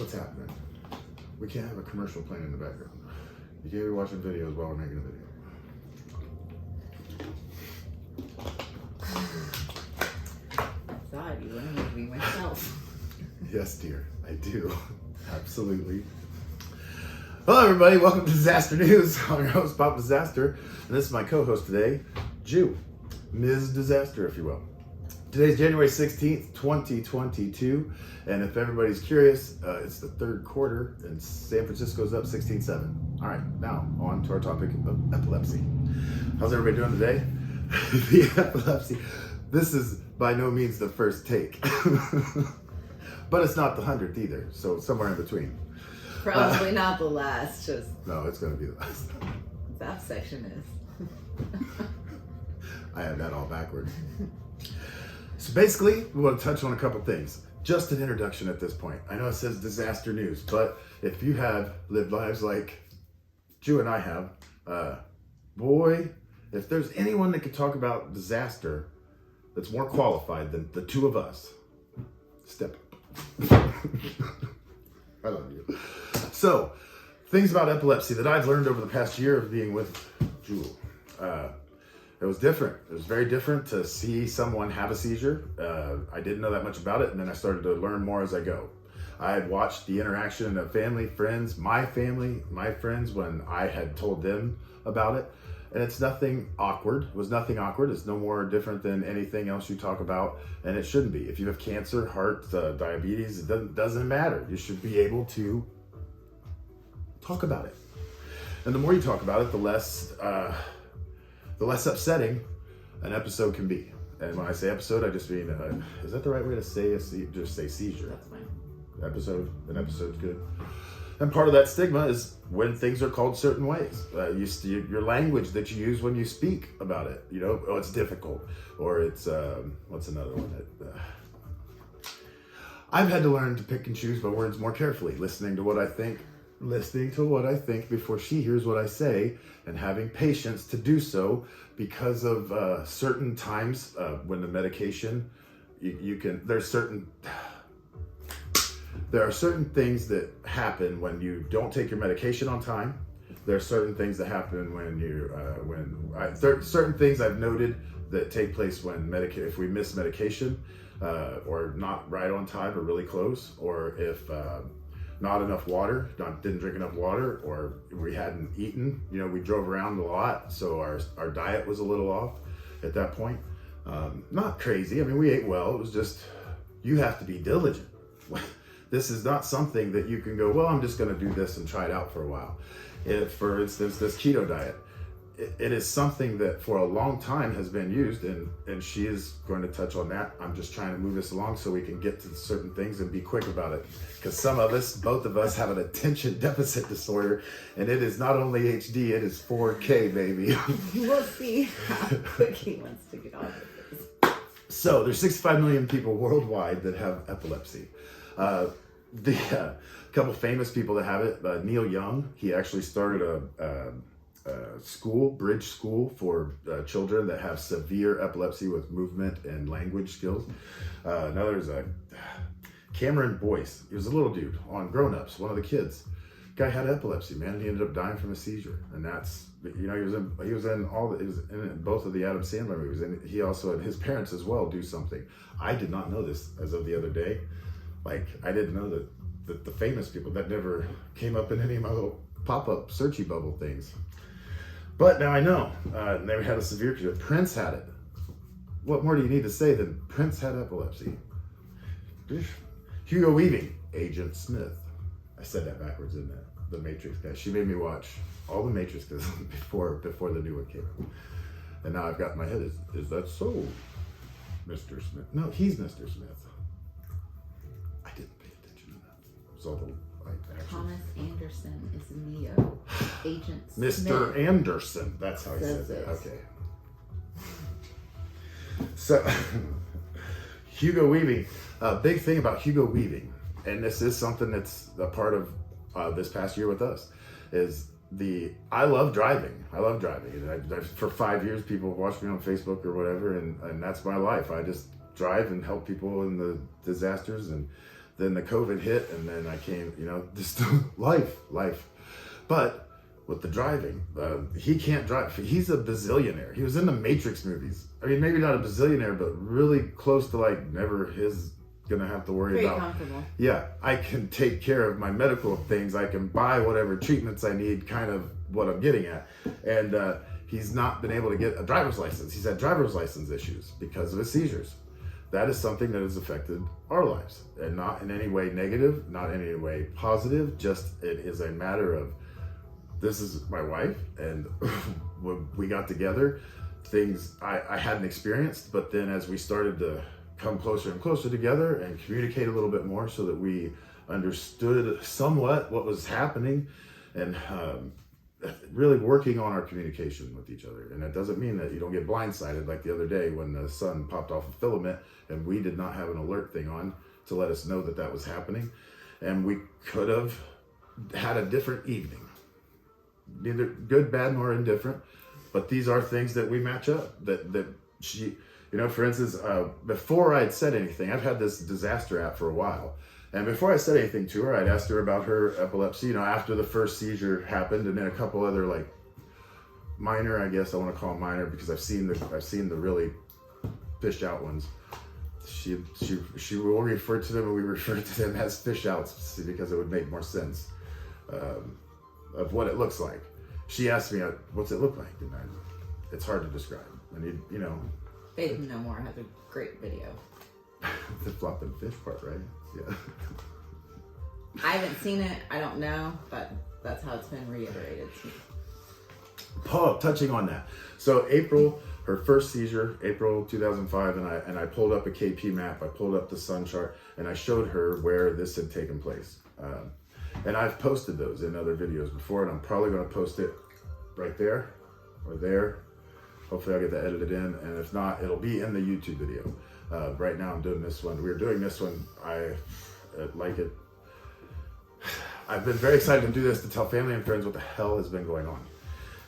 what's happening. We can't have a commercial playing in the background. You can't be watching videos while we're making a video. God, you want to make me myself. Yes, dear, I do. Absolutely. Hello, everybody. Welcome to Dizastr News. I'm your host, Papadizastr, and this is my co-host today, Mz Dizastr, if you will. Today's January 16th, 2022, and if everybody's curious, it's the third quarter, and San Francisco's up 16-7. All right, now on to our topic of epilepsy. How's everybody doing today? The epilepsy. This is by no means the first take, but it's not the 100th either, so somewhere in between. Probably not the last, just... No, it's going to be the last. That section is. I had that all backwards. So basically, we want to touch on a couple things. Just an introduction at this point. I know it says Dizastr News, but if you have lived lives like Jew and I have, boy, if there's anyone that could talk about disaster that's more qualified than the two of us, step up. I love you. So, things about epilepsy that I've learned over the past year of being with Jewel. It was different. It was very different to see someone have a seizure. I didn't know that much about it, and then I started to learn more as I go. I had watched the interaction of family, friends, my friends, when I had told them about it. And it's nothing awkward. It was nothing awkward. It's no more different than anything else you talk about, and it shouldn't be. If you have cancer, heart, diabetes, it doesn't matter. You should be able to talk about it. And the more you talk about it, the less upsetting an episode can be. And when I say episode, I just mean, is that the right way to say just say seizure? That's fine. An episode's good. And part of that stigma is when things are called certain ways. Your language that you use when you speak about it. You know, oh, it's difficult, or it's what's another one that I've had to learn to pick and choose my words more carefully, listening to what I think before she hears what I say, and having patience to do so because of certain times when the medication there are certain things that happen when you don't take your medication on time. There are certain things that happen certain things I've noted that take place when if we miss medication, or not right on time or really close, or if not enough water, didn't drink enough water, or we hadn't eaten. You know, we drove around a lot, so our diet was a little off at that point. Not crazy. I mean, we ate well. It was just, you have to be diligent. This is not something that you can go, well, I'm just going to do this and try it out for a while. For instance, this Keto Diet, it is something that for a long time has been used, and she is going to touch on that. I'm just trying to move this along so we can get to certain things and be quick about it. Because both of us have an attention deficit disorder, and it is not only HD, it is 4K, baby. We'll see how quick he wants to get off of this. So there's 65 million people worldwide that have epilepsy. The couple famous people that have it, Neil Young, he actually started a bridge school for children that have severe epilepsy with movement and language skills. Another is Cameron Boyce. He was a little dude on Grown Ups, one of the kids. Guy had epilepsy, man, and he ended up dying from a seizure. And that's, you know, he was in both of the Adam Sandler movies, and he also, and his parents as well, do something. I did not know this as of the other day. Like, I didn't know that the famous people, that never came up in any of my little pop-up searchy bubble things. But now I know. They had a severe case. Prince had it. What more do you need to say than Prince had epilepsy? Hugo Weaving, Agent Smith. I said that backwards, didn't I? The Matrix guy. She made me watch all the Matrixes before the new one came out. And now I've got in my head, is that so, Mr. Smith? No, he's Mr. Smith. I didn't pay attention enough. It was all the Thomas Anderson is Neo. Agent Mr. Smith. Anderson. That's how he says it. This. Okay. So, Hugo Weaving. A big thing about Hugo Weaving, and this is something that's a part of this past year with us, is I love driving. And for 5 years, people watch me on Facebook or whatever, and that's my life. I just drive and help people in the disasters and then the COVID hit, and then I came, just life. But with the driving, he can't drive. He's a bazillionaire. He was in the Matrix movies. I mean, maybe not a bazillionaire, but really close to like never his gonna have to worry about. Very comfortable. Yeah, I can take care of my medical things. I can buy whatever treatments I need, kind of what I'm getting at. And he's not been able to get a driver's license. He's had driver's license issues because of his seizures. That is something that has affected our lives, and not in any way negative, not in any way positive. Just it is a matter of, this is my wife, and when we got together, things I hadn't experienced, but then as we started to come closer and closer together and communicate a little bit more so that we understood somewhat what was happening, and really working on our communication with each other. And that doesn't mean that you don't get blindsided like the other day when the sun popped off a filament and we did not have an alert thing on to let us know that that was happening. And we could have had a different evening. Neither good, bad, nor indifferent. But these are things that we match up. That she, for instance, before I'd said anything, I've had this Dizastr app for a while. And before I said anything to her, I'd asked her about her epilepsy, after the first seizure happened, and then a couple other like minor, I guess I want to call them minor because I've seen the really fished out ones. She will refer to them, and we refer to them as fish outs because it would make more sense of what it looks like. She asked me, "What's it look like?" And it's hard to describe. And Babe No More has a great video. The flopping fish part, right? Yeah. I haven't seen it. I don't know, but that's how it's been reiterated to me. Touching on that. So April, her first seizure, April 2005, and I pulled up a KP map. I pulled up the sun chart, and I showed her where this had taken place. And I've posted those in other videos before, and I'm probably going to post it right there or there. Hopefully I'll get that edited in, and if not, it'll be in the YouTube video. Right now I'm doing this one. We're doing this one. I like it. I've been very excited to do this, to tell family and friends what the hell has been going on.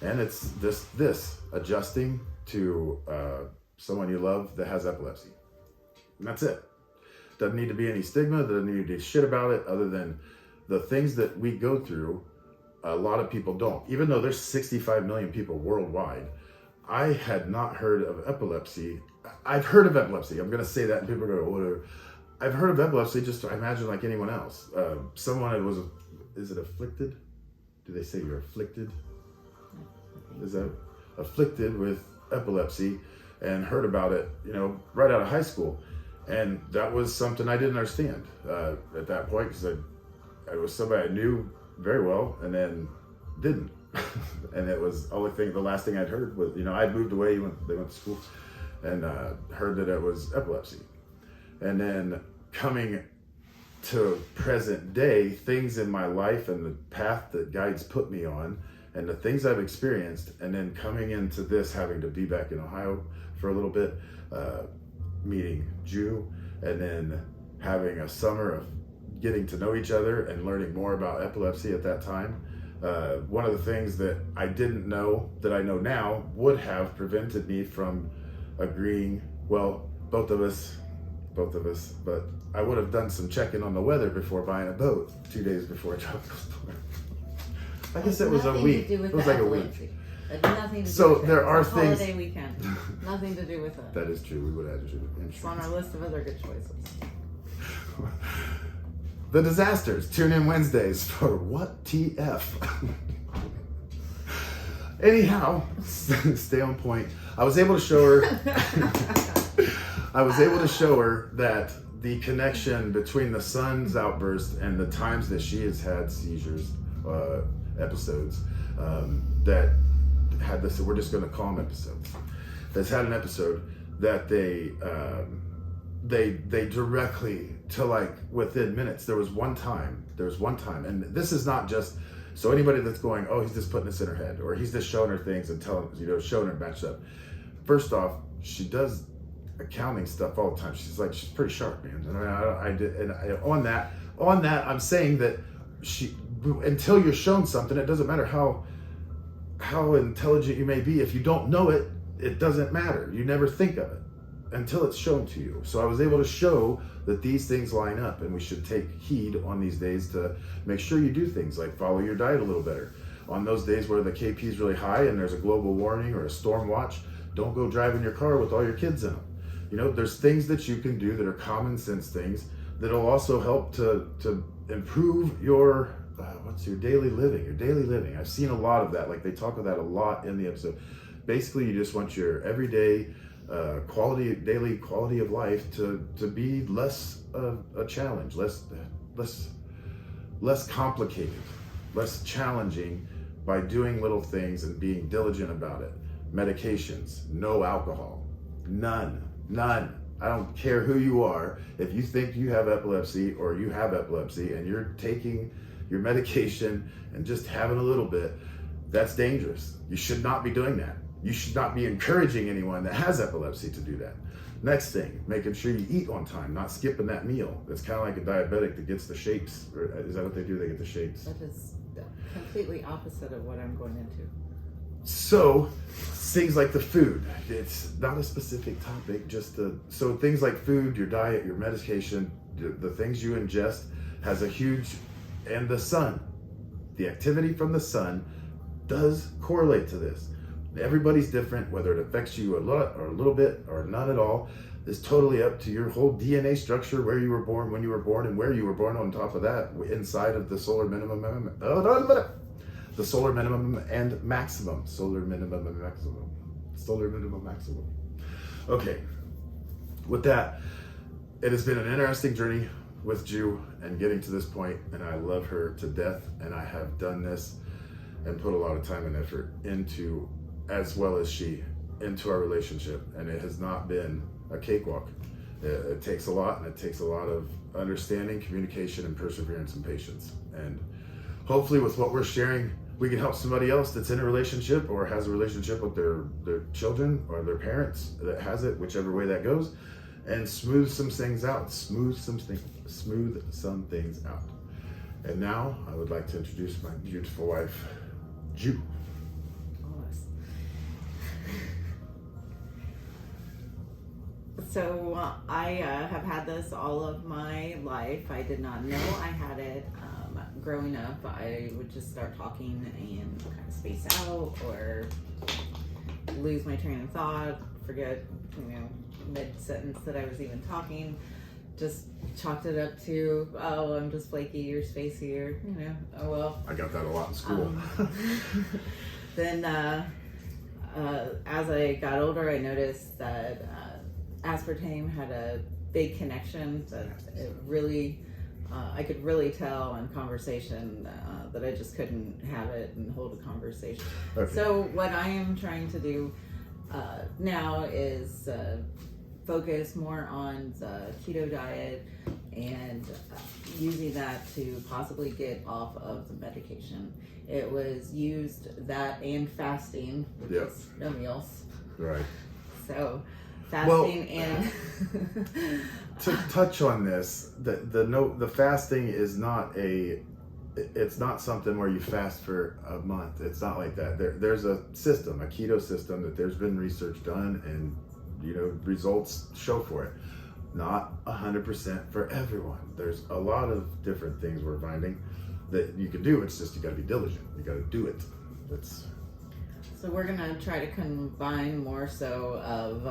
And it's this adjusting to someone you love that has epilepsy. And that's it. Doesn't need to be any stigma, doesn't need to be shit about it, other than the things that we go through, a lot of people don't. Even though there's 65 million people worldwide, I had not heard of epilepsy. I've heard of epilepsy. I'm going to say that, and people are going to go, whatever. I've heard of epilepsy, just I imagine like anyone else. Someone that was, is it afflicted? Do they say you're afflicted? Is that afflicted with epilepsy, and heard about it, right out of high school. And that was something I didn't understand at that point, because I was somebody I knew very well and then didn't. And it was the last thing I'd heard was, I'd moved away, they went to school, and heard that it was epilepsy. And then coming to present day, things in my life and the path that guides put me on, and the things I've experienced, and then coming into this, having to be back in Ohio for a little bit, meeting Jew, and then having a summer of getting to know each other and learning more about epilepsy at that time. One of the things that I didn't know that I know now would have prevented me from agreeing, well, both of us, but I would have done some checking on the weather before buying a boat 2 days before I traveled to the store. I guess it was a week. It was like a week. Nothing to do so with there it. are it's a things. holiday weekend. Nothing to do with it. That is true. We would have to. It's on our list of other good choices. The Dizastrs. Tune in Wednesdays for What TF. Anyhow, stay on point. I was able to show her. That the connection between the sun's outburst and the times that she has had seizures, episodes, that had this. We're just going to call them episodes. That's had an episode that they directly to like within minutes. There was one time, and this is not just so anybody that's going, oh, he's just putting this in her head, or he's just showing her things and showing her matched up. First off, she does accounting stuff all the time. She's pretty sharp, man. On that, I'm saying that until you're shown something, it doesn't matter how intelligent you may be. If you don't know it, it doesn't matter. You never think of it. until it's shown to you. So I was able to show that these things line up, and we should take heed on these days to make sure you do things like follow your diet a little better. On those days where the KP is really high and there's a global warning or a storm watch, don't go driving your car with all your kids in them. You know, there's things that you can do that are common sense things that'll also help to improve your your daily living. I've seen a lot of that. Like they talk of that a lot in the episode. Basically, you just want your everyday daily quality of life to be less of a challenge, less complicated, less challenging by doing little things and being diligent about it. Medications, no alcohol, none. I don't care who you are. If you think you have epilepsy or you have epilepsy and you're taking your medication and just having a little bit, that's dangerous. You should not be doing that. You should not be encouraging anyone that has epilepsy to do that. Next thing, making sure you eat on time, not skipping that meal. That's kind of like a diabetic that gets the shapes. Or is that what they do? They get the shapes? That is completely opposite of what I'm going into. So things like the food, it's not a specific topic, so things like food, your diet, your medication, the things you ingest has a huge, and the sun, the activity from the sun does correlate to this. Everybody's different, whether it affects you a lot or a little bit or not at all is totally up to your whole DNA structure, where you were born, when you were born, and where you were born. On top of that, inside of the solar minimum and maximum. Okay, with that, it has been an interesting journey with Ju and getting to this point, and I love her to death, and I have done this and put a lot of time and effort into, as well as she, into our relationship, and it has not been a cakewalk. It takes a lot, and it takes a lot of understanding, communication, and perseverance and patience. And hopefully with what we're sharing, we can help somebody else that's in a relationship or has a relationship with their children or their parents that has it, whichever way that goes, and smooth some things out. And now I would like to introduce my beautiful wife, Ju. So I have had this all of my life. I did not know I had it. Growing up, I would just start talking and kind of space out or lose my train of thought, forget, mid-sentence that I was even talking. Just chalked it up to, oh, I'm just flaky, you're spacey, or, oh well. I got that a lot in school. Then as I got older, I noticed that aspartame had a big connection, that it really, I could really tell in conversation that I just couldn't have it and hold a conversation. Okay. So what I am trying to do now is focus more on the keto diet and using that to possibly get off of the medication. It was used that and fasting, which is no meals. Right. So fasting and to touch on this, the fasting is not it's not something where you fast for a month. It's not like that. There's a system, a keto system, that there's been research done and results show for it. Not 100% for everyone. There's a lot of different things we're finding that you can do. It's just you got to be diligent. You got to do it. So we're gonna try to combine more so of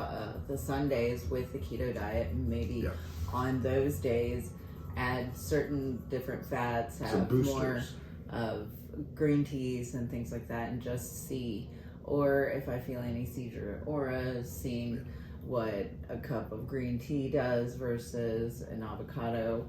the Sundays with the keto diet, and maybe on those days add certain different fats, have more of green teas and things like that, and just see, or if I feel any seizure auras, seeing what a cup of green tea does versus an avocado.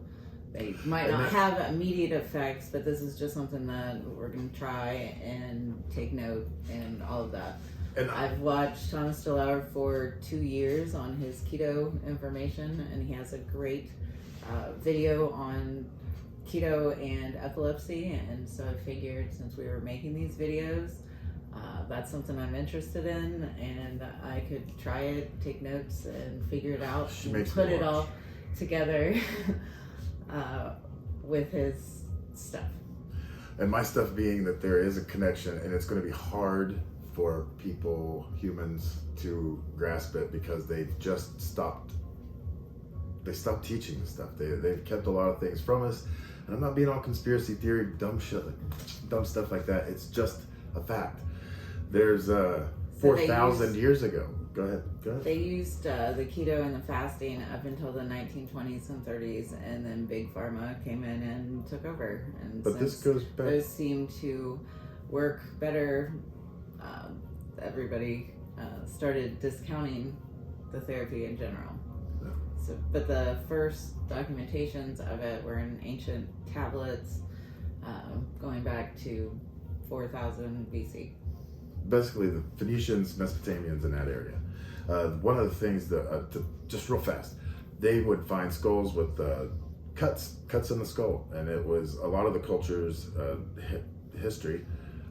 They might not have immediate effects, but this is just something that we're going to try and take note and all of that. And I've watched Thomas DeLauer for 2 years on his keto information, and he has a great video on keto and epilepsy. And so I figured, since we were making these videos, that's something I'm interested in, and I could try it, take notes, and figure it out, and put it all together. With his stuff. And my stuff being that there is a connection, and it's going to be hard for people, humans, to grasp it because they've just stopped. They stopped teaching this stuff. They've kept a lot of things from us. And I'm not being all conspiracy theory, dumb stuff like that. It's just a fact. There's 4,000 years ago. Go ahead. They used the keto and the fasting up until the 1920s and 30s, and then Big Pharma came in and took over. And but this goes back. Those seem to work better. Everybody started discounting the therapy in general. Yeah. So, but the first documentations of it were in ancient tablets, going back to 4000 BC. Basically, the Phoenicians, Mesopotamians in that area. One of the things that, just real fast, they would find skulls with cuts in the skull, and it was a lot of the culture's history.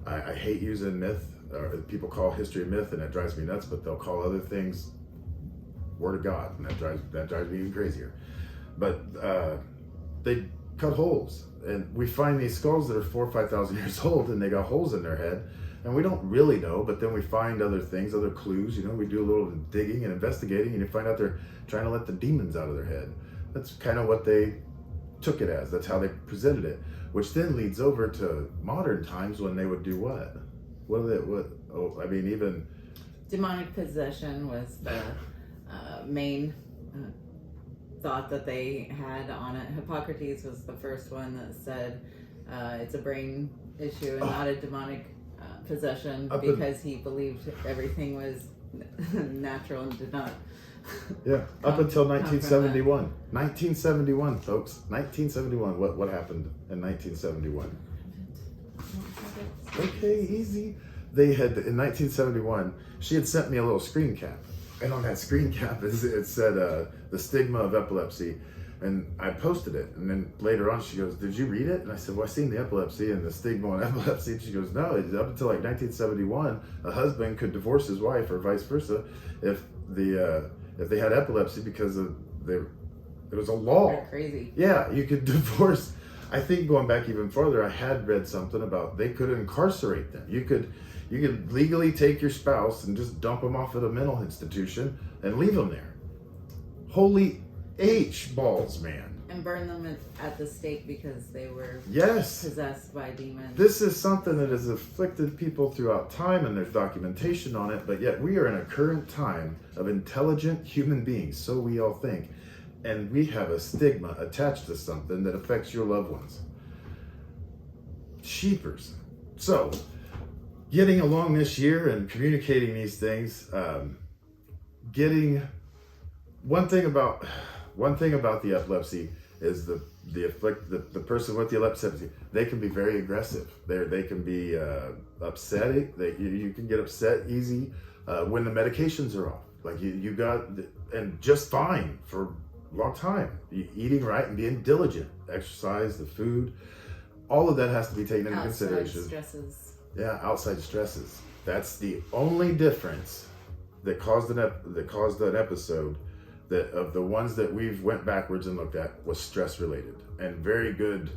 I hate using myth, or people call history myth, and it drives me nuts. But they'll call other things Word of God, and that drives me even crazier. But they cut holes, and we find these skulls that are 4,000 or 5,000 years old, and they got holes in their head, and we don't really know. But then we find other things, other clues. You know, we do a little digging and investigating, and you find out they're trying to let the demons out of their head. That's kind of what they took it as. That's how they presented it, which then leads over to modern times when they would do what? Even demonic possession was the main thought that they had on it. Hippocrates was the first one that said it's a brain issue and not a demonic possession, because he believed everything was natural and did not. Yeah, up until 1971. 1971, folks. 1971. What happened in 1971? Okay, easy. They had, in 1971, she had sent me a little screen cap. And on that screen cap, it said the stigma of epilepsy. And I posted it. And then later on, she goes, "Did you read it?" And I said, "Well, I seen the epilepsy and the stigma on epilepsy." And she goes, "No, up until like 1971, a husband could divorce his wife or vice versa if they had epilepsy, because there was a law." They're crazy. Yeah, you could divorce. I think going back even further, I had read something about they could incarcerate them. You could legally take your spouse and just dump them off at a mental institution and leave them there. Holy H balls, man. And burn them at the stake because they were Yes. possessed by demons. This is something that has afflicted people throughout time, and there's documentation on it, but yet we are in a current time of intelligent human beings, so we all think, and we have a stigma attached to something that affects your loved ones. Sheepers. So, getting along this year and communicating these things, one thing about the epilepsy is the person with the epilepsy, they can be very aggressive. They can be upsetting. You can get upset easy when the medications are off. Like you got, and just fine for a long time. Eating right and being diligent, exercise, the food, all of that has to be taken into consideration. Stresses. Yeah, outside stresses. That's the only difference that caused an episode. That of the ones that we've went backwards and looked at was stress related, and very good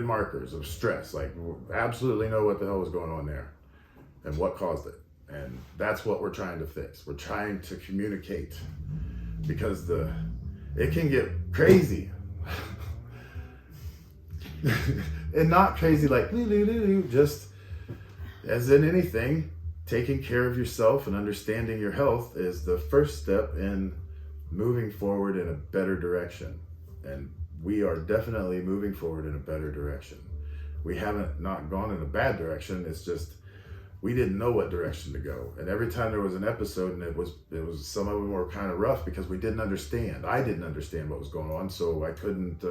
markers of stress. Like absolutely know what the hell was going on there and what caused it. And that's what we're trying to fix. We're trying to communicate, because it can get crazy. And not crazy like just as in anything. Taking care of yourself and understanding your health is the first step in moving forward in a better direction. And we are definitely moving forward in a better direction. We haven't not gone in a bad direction. It's just we didn't know what direction to go. And every time there was an episode, and it was some of them were kind of rough because we didn't understand. I didn't understand what was going on, so I couldn't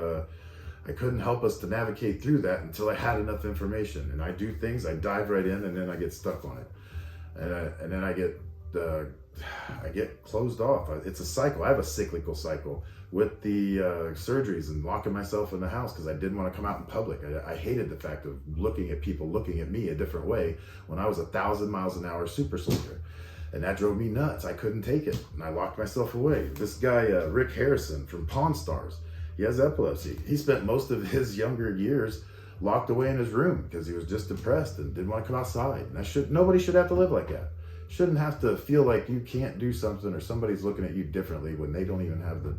help us to navigate through that until I had enough information. And I do things, I dive right in, and then I get stuck on it. And then I get closed off. It's a cycle. I have a cyclical cycle with the surgeries and locking myself in the house because I didn't want to come out in public. I hated the fact of looking at people looking at me a different way when I was 1,000 miles an hour super soldier. And that drove me nuts. I couldn't take it. And I locked myself away. This guy, Rick Harrison from Pawn Stars, he has epilepsy. He spent most of his younger years locked away in his room because he was just depressed and didn't want to come outside. And nobody should have to live like that. Shouldn't have to feel like you can't do something or somebody's looking at you differently when they don't even have the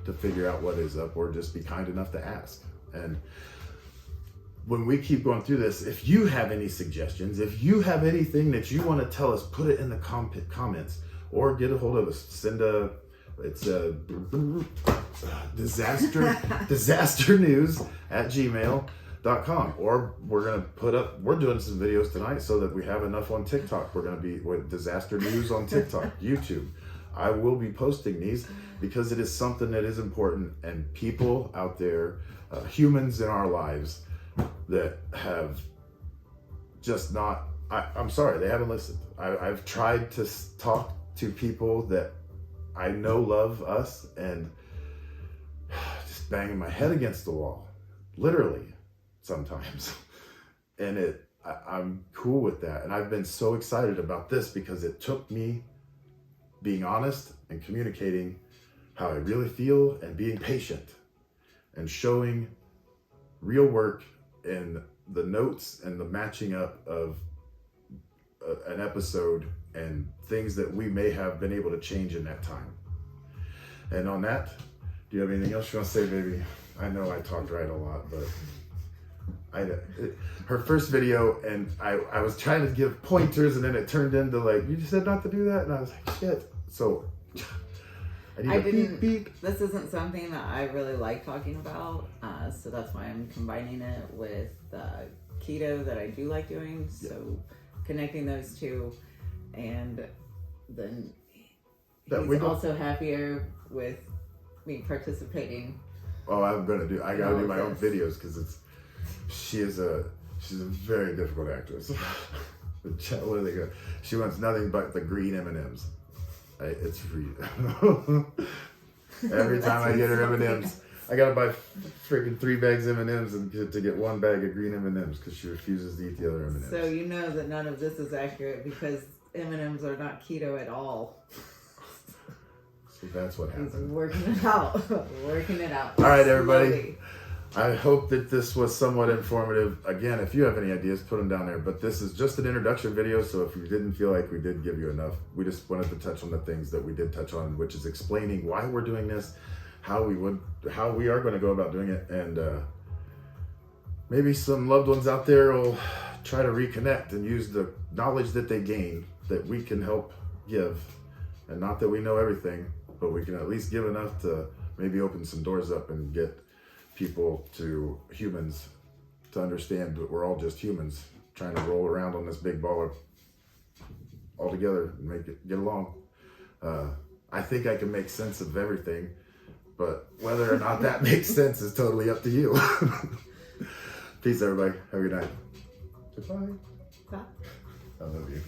to figure out what is up, or just be kind enough to ask. And when we keep going through this, if you have any suggestions, if you have anything that you want to tell us, put it in the comments or get a hold of us. Send it's a disasternews@gmail.com, or we're doing some videos tonight so that we have enough on TikTok. We're going to be with Disaster News on TikTok, YouTube. I will be posting these because it is something that is important, and people out there, humans in our lives that have just not, I'm sorry, they haven't listened. I've tried to talk to people that I know love us, and just banging my head against the wall, literally sometimes. And I'm cool with that. And I've been so excited about this because it took me being honest and communicating how I really feel and being patient and showing real work in the notes and the matching up of an episode and things that we may have been able to change in that time. And on that, do you have anything else you want to say, baby? I know I talked right a lot, but her first video, and I was trying to give pointers, and then it turned into like, you just said not to do that, and I was like, shit. So I need beep. This isn't something that I really like talking about, so that's why I'm combining it with keto that I do like doing. So connecting those two, and then he's also happier with me participating. Oh, I gotta do my own videos because she's a very difficult actress. What are they going? She wants nothing but the green M&Ms. It's free. Every time I get her M&Ms, I gotta buy freaking 3 bags of M&Ms to get 1 bag of green M&Ms because she refuses to eat the other M&Ms. So you know that none of this is accurate because M&Ms are not keto at all. So that's what happened. He's working it out. All right, everybody. I hope that this was somewhat informative. Again, if you have any ideas, put them down there. But this is just an introduction video, so if you didn't feel like we did give you enough, we just wanted to touch on the things that we did touch on, which is explaining why we're doing this, how we are going to go about doing it, and maybe some loved ones out there will try to reconnect and use the knowledge that they gain that we can help give. And not that we know everything, but we can at least give enough to maybe open some doors up and get humans to understand that we're all just humans trying to roll around on this big ball all together and get along. I think I can make sense of everything, but whether or not that makes sense is totally up to you. Peace, everybody. Have a good night. Goodbye. Bye. I love you.